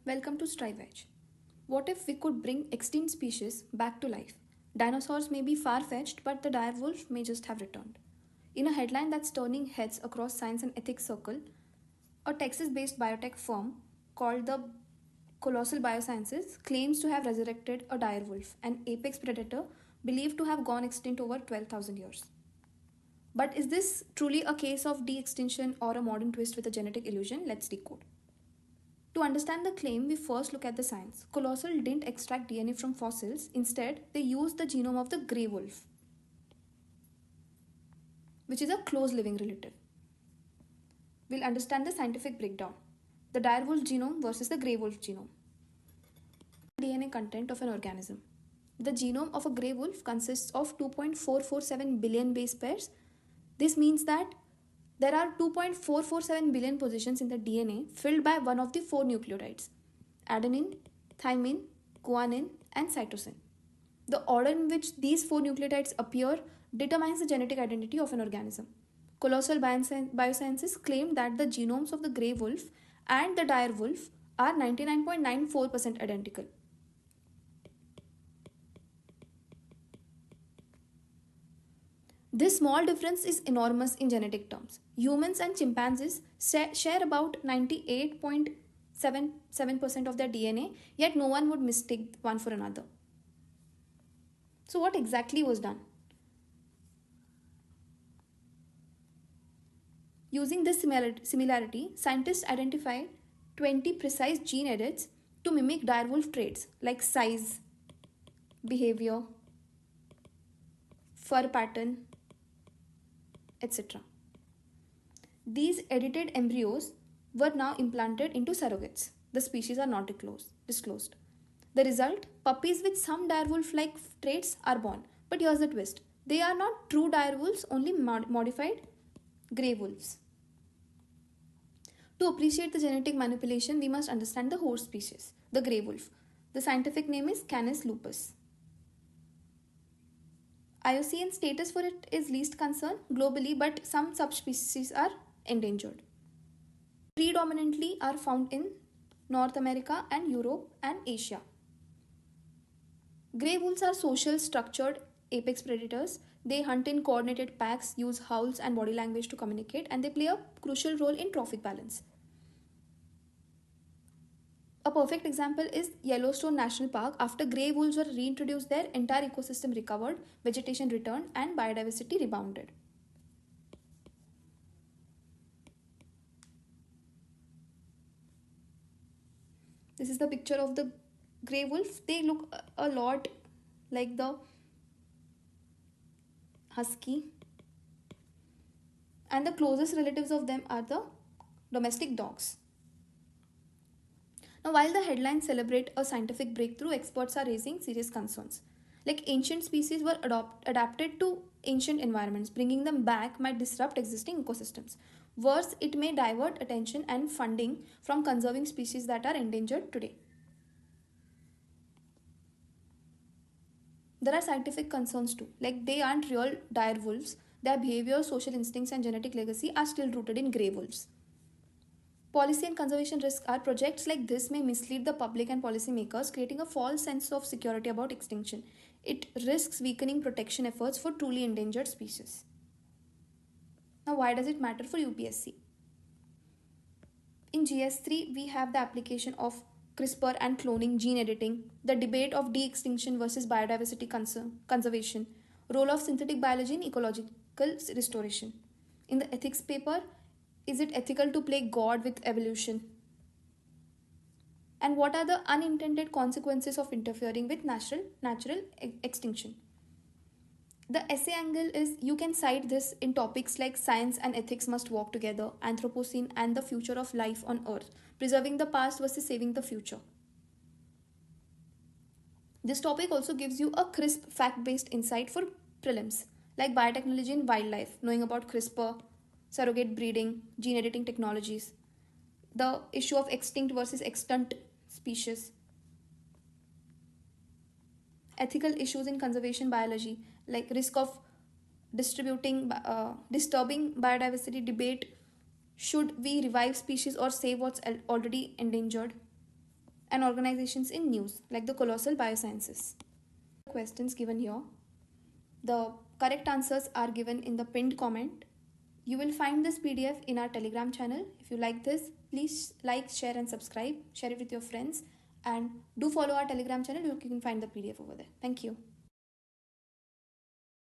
Welcome to Strivage. What if we could bring extinct species back to life? Dinosaurs may be far fetched, but the direwolf may just have returned. In a headline that's turning heads across science and ethics circle, a Texas based biotech firm called the Colossal Biosciences claims to have resurrected a direwolf, an apex predator believed to have gone extinct over 12,000 years. But is this truly a case of de-extinction or a modern twist with a genetic illusion? Let's decode. To understand the claim, we first look at the science. Colossal didn't extract DNA from fossils, instead, they used the genome of the grey wolf, which is a close living relative. We'll understand the scientific breakdown. The direwolf genome versus the grey wolf genome. DNA content of an organism. The genome of a grey wolf consists of 2.447 billion base pairs. This means that there are 2.447 billion positions in the DNA filled by one of the four nucleotides: adenine, thymine, guanine, and cytosine. The order in which these four nucleotides appear determines the genetic identity of an organism. Colossal Biosciences claimed that the genomes of the grey wolf and the dire wolf are 99.94% identical. This small difference is enormous in genetic terms. Humans and chimpanzees share about 98.77% of their DNA, yet no one would mistake one for another. So, what exactly was done? Using this similarity, scientists identified 20 precise gene edits to mimic direwolf traits like size, behavior, fur pattern, etc. These edited embryos were now implanted into surrogates. The species are not disclosed. The result, puppies with some direwolf-like traits are born. But here's the twist. They are not true direwolves, only modified grey wolves. To appreciate the genetic manipulation, we must understand the host species, the grey wolf. The scientific name is Canis lupus. IUCN status for it is least concern globally, but some subspecies are endangered. Predominantly are found in North America and Europe and Asia. Grey wolves are social, structured apex predators. They hunt in coordinated packs, use howls and body language to communicate, and they play a crucial role in trophic balance. A perfect example is Yellowstone National Park. After grey wolves were reintroduced, their entire ecosystem recovered, vegetation returned, and biodiversity rebounded. This is the picture of the grey wolf. They look a lot like the husky, and the closest relatives of them are the domestic dogs. Now, while the headlines celebrate a scientific breakthrough, experts are raising serious concerns. Like ancient species were adapted to ancient environments, bringing them back might disrupt existing ecosystems. Worse, it may divert attention and funding from conserving species that are endangered today. There are scientific concerns too, like they aren't real dire wolves. Their behavior, social instincts, and genetic legacy are still rooted in grey wolves. Policy and conservation risks are projects like this may mislead the public and policymakers, creating a false sense of security about extinction. It risks weakening protection efforts for truly endangered species. Now, why does it matter for UPSC? In GS3, we have the application of CRISPR and cloning, gene editing, the debate of de-extinction versus biodiversity conservation, role of synthetic biology in ecological restoration. In the ethics paper, is it ethical to play God with evolution? And what are the unintended consequences of interfering with natural extinction? The essay angle is you can cite this in topics like science and ethics must walk together, Anthropocene and the future of life on Earth, preserving the past versus saving the future. This topic also gives you a crisp fact-based insight for prelims, like biotechnology in wildlife, knowing about CRISPR, surrogate breeding, gene editing technologies, the issue of extinct versus extant species, ethical issues in conservation biology, like risk of disturbing biodiversity debate, should we revive species or save what's already endangered? and organizations in news like the Colossal Biosciences. Questions given here. The correct answers are given in the pinned comment. You will find this PDF in our Telegram channel. If you like this, please like, share and subscribe. Share it with your friends and do follow our Telegram channel. You can find the PDF over there. Thank you.